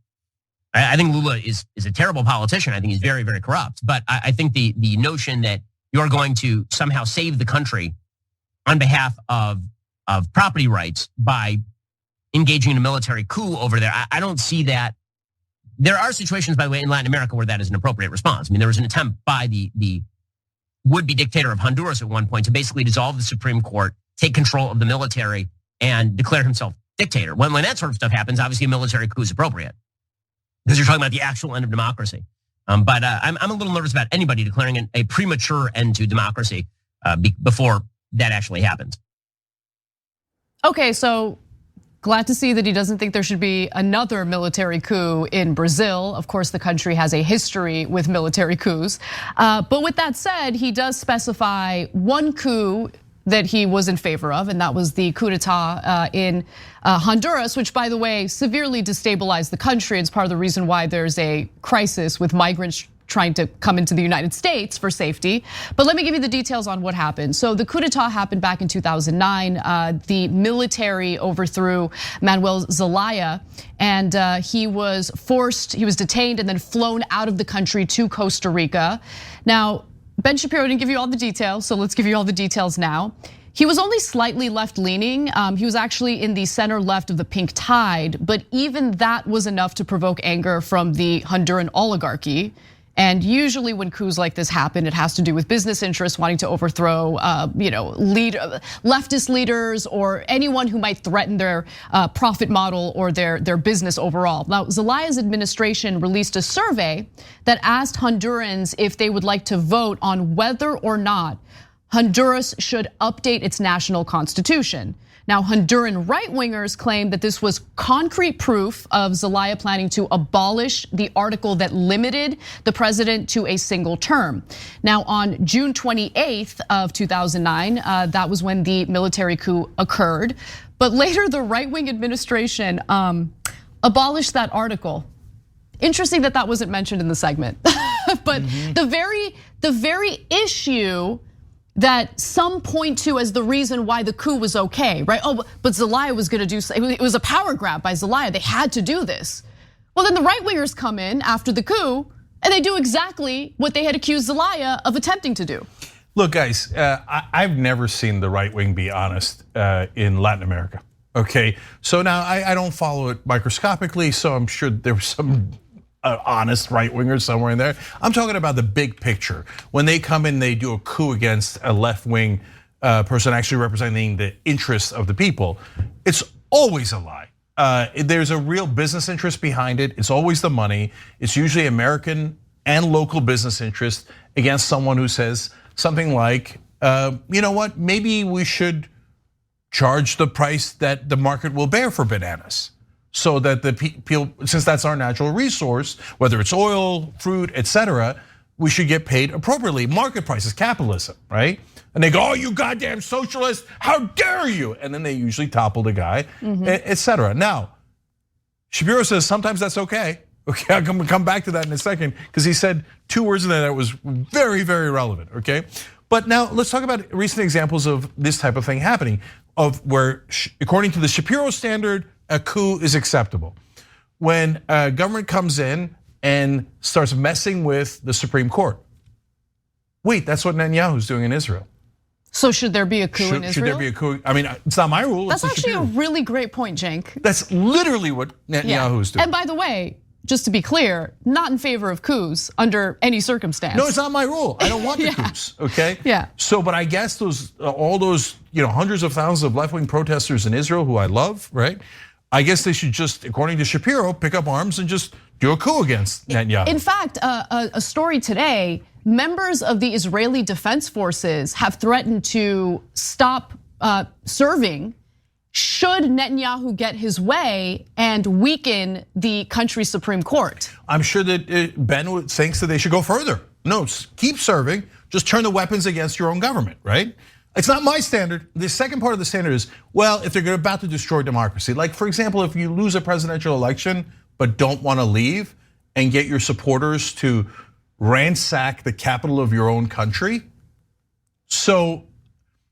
I think Lula is a terrible politician. I think he's very, very corrupt. But I think the notion that you're going to somehow save the country on behalf of property rights by engaging in a military coup over there, I don't see that. There are situations, by the way, in Latin America where that is an appropriate response. I mean, there was an attempt by the would-be dictator of Honduras at one point to basically dissolve the Supreme Court, take control of the military, and declare himself dictator. When that sort of stuff happens, obviously a military coup is appropriate because you're talking about the actual end of democracy. But I'm a little nervous about anybody declaring a premature end to democracy before that actually happens. Okay, so glad to see that he doesn't think there should be another military coup in Brazil. Of course, the country has a history with military coups. But with that said, he does specify one coup that he was in favor of, and that was the coup d'etat in Honduras, which, by the way, severely destabilized the country. It's part of the reason why there's a crisis with migrants trying to come into the United States for safety. But let me give you the details on what happened. So the coup d'etat happened back in 2009. The military overthrew Manuel Zelaya, and he was detained and then flown out of the country to Costa Rica. Now, Ben Shapiro didn't give you all the details, so let's give you all the details now. He was only slightly left-leaning. He was actually in the center left of the pink tide, but even that was enough to provoke anger from the Honduran oligarchy. And usually when coups like this happen, it has to do with business interests wanting to overthrow leftist leaders or anyone who might threaten their profit model or their business overall. Now, Zelaya's administration released a survey that asked Hondurans if they would like to vote on whether or not Honduras should update its national constitution. Now, Honduran right-wingers claim that this was concrete proof of Zelaya planning to abolish the article that limited the president to a single term. Now, on June 28th of 2009, that was when the military coup occurred. But later, the right-wing administration abolished that article. Interesting that that wasn't mentioned in the segment. But the very issue that some point to as the reason why the coup was okay, right? Oh, but Zelaya was gonna do, it was a power grab by Zelaya, they had to do this. Well, then the right wingers come in after the coup and they do exactly what they had accused Zelaya of attempting to do. Look, guys, I've never seen the right wing be honest in Latin America, okay? So now I don't follow it microscopically, so I'm sure there was some honest right-wingers somewhere in there. I'm talking about the big picture. When they come in, they do a coup against a left-wing person actually representing the interests of the people. It's always a lie. There's a real business interest behind it. It's always the money. It's usually American and local business interest against someone who says something like, you know what, maybe we should charge the price that the market will bear for bananas, so that the people, since that's our natural resource, whether it's oil, fruit, etc., we should get paid appropriately. Market prices, capitalism, right? And they go, oh, you goddamn socialist, how dare you? And then they usually topple the guy, etc. Now, Shapiro says sometimes that's okay. Okay, I'll come back to that in a second, because he said two words in there that was very, very relevant, okay? But now let's talk about recent examples of this type of thing happening, of where, according to the Shapiro standard, a coup is acceptable. When a government comes in and starts messing with the Supreme Court. Wait, that's what Netanyahu's doing in Israel. So should there be a coup in Israel? Should there be a coup? I mean, it's not my rule. That's actually a really great point, Cenk. That's literally what Netanyahu's doing. And by the way, just to be clear, not in favor of coups under any circumstance. No, it's not my rule. I don't want the coups, okay? Yeah. So, but I guess all those hundreds of thousands of left-wing protesters in Israel who I love, right? I guess they should just, according to Shapiro, pick up arms and just do a coup against Netanyahu. In fact, a story today, members of the Israeli Defense Forces have threatened to stop serving should Netanyahu get his way and weaken the country's Supreme Court. I'm sure that Ben thinks that they should go further. No, keep serving, just turn the weapons against your own government, right? It's not my standard. The second part of the standard is, well, if they're about to destroy democracy, like for example, if you lose a presidential election but don't want to leave and get your supporters to ransack the capital of your own country. So,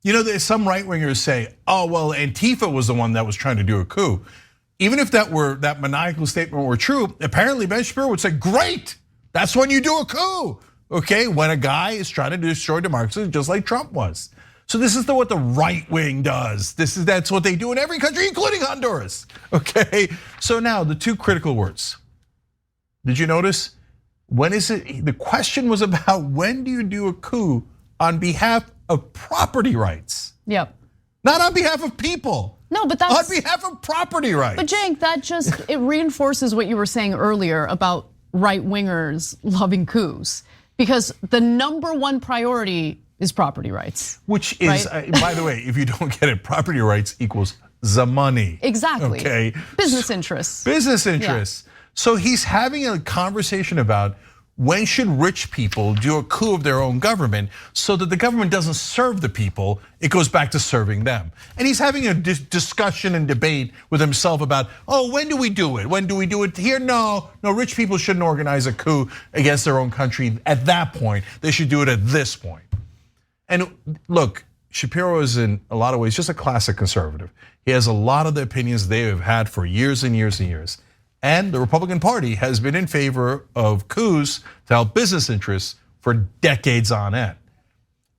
there's some right-wingers say, oh, well, Antifa was the one that was trying to do a coup. Even if that maniacal statement were true, apparently Ben Shapiro would say, great, that's when you do a coup, okay? When a guy is trying to destroy democracy, just like Trump was. So this is what the right wing does. That's what they do in every country, including Honduras, okay? So now the two critical words. Did you notice? When is it? The question was about when do you do a coup on behalf of property rights. Yep. Not on behalf of people. No, but that's on behalf of property rights. But Cenk, it reinforces what you were saying earlier about right-wingers loving coups, because the number one priority is property rights. Which is, right? By the way, if you don't get it, property rights equals the money. Exactly. Okay. Business interests. Business interests. Yeah. So he's having a conversation about when should rich people do a coup of their own government so that the government doesn't serve the people, it goes back to serving them. And he's having a discussion and debate with himself about, when do we do it? When do we do it here? No, rich people shouldn't organize a coup against their own country at that point. They should do it at this point. And look, Shapiro is in a lot of ways just a classic conservative. He has a lot of the opinions they have had for years and years and years. And the Republican Party has been in favor of coups to help business interests for decades on end.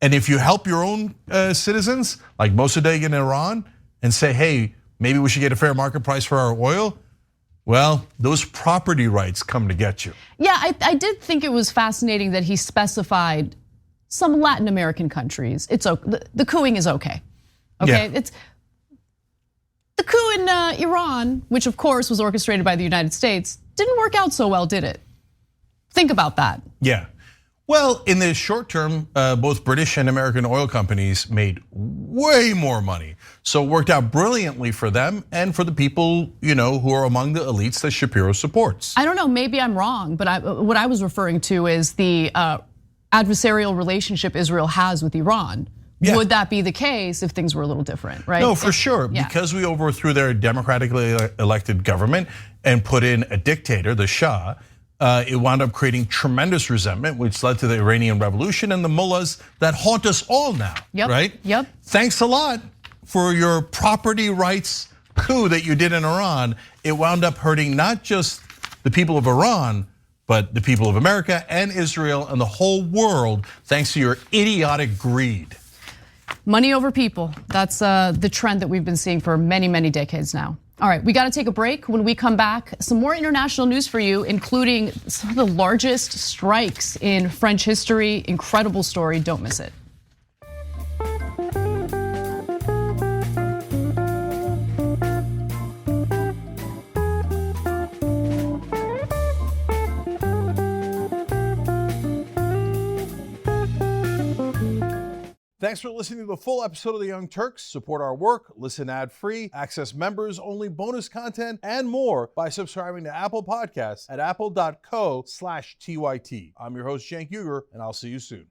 And if you help your own citizens, like Mossadegh in Iran, and say, hey, maybe we should get a fair market price for our oil, well, those property rights come to get you. Yeah, I did think it was fascinating that he specified some Latin American countries. It's okay. The coupping is okay. Okay, yeah. It's the coup in Iran, which of course was orchestrated by the United States, didn't work out so well, did it? Think about that. Yeah. Well, in the short term, both British and American oil companies made way more money. So it worked out brilliantly for them and for the people, who are among the elites that Shapiro supports. I don't know, maybe I'm wrong, but what I was referring to is the adversarial relationship Israel has with Iran. Yeah. Would that be the case if things were a little different, right? No, for sure. Yeah. Because we overthrew their democratically elected government and put in a dictator, the Shah, it wound up creating tremendous resentment, which led to the Iranian Revolution and the mullahs that haunt us all now, right? Yep. Thanks a lot for your property rights coup that you did in Iran. It wound up hurting not just the people of Iran, but the people of America and Israel and the whole world, thanks to your idiotic greed. Money over people, that's the trend that we've been seeing for many, many decades now. All right, we gotta take a break. When we come back, some more international news for you, including some of the largest strikes in French history. Incredible story, don't miss it. Thanks for listening to the full episode of The Young Turks. Support our work, listen ad-free, access members-only bonus content, and more by subscribing to Apple Podcasts at apple.co/TYT. I'm your host, Cenk Uygur, and I'll see you soon.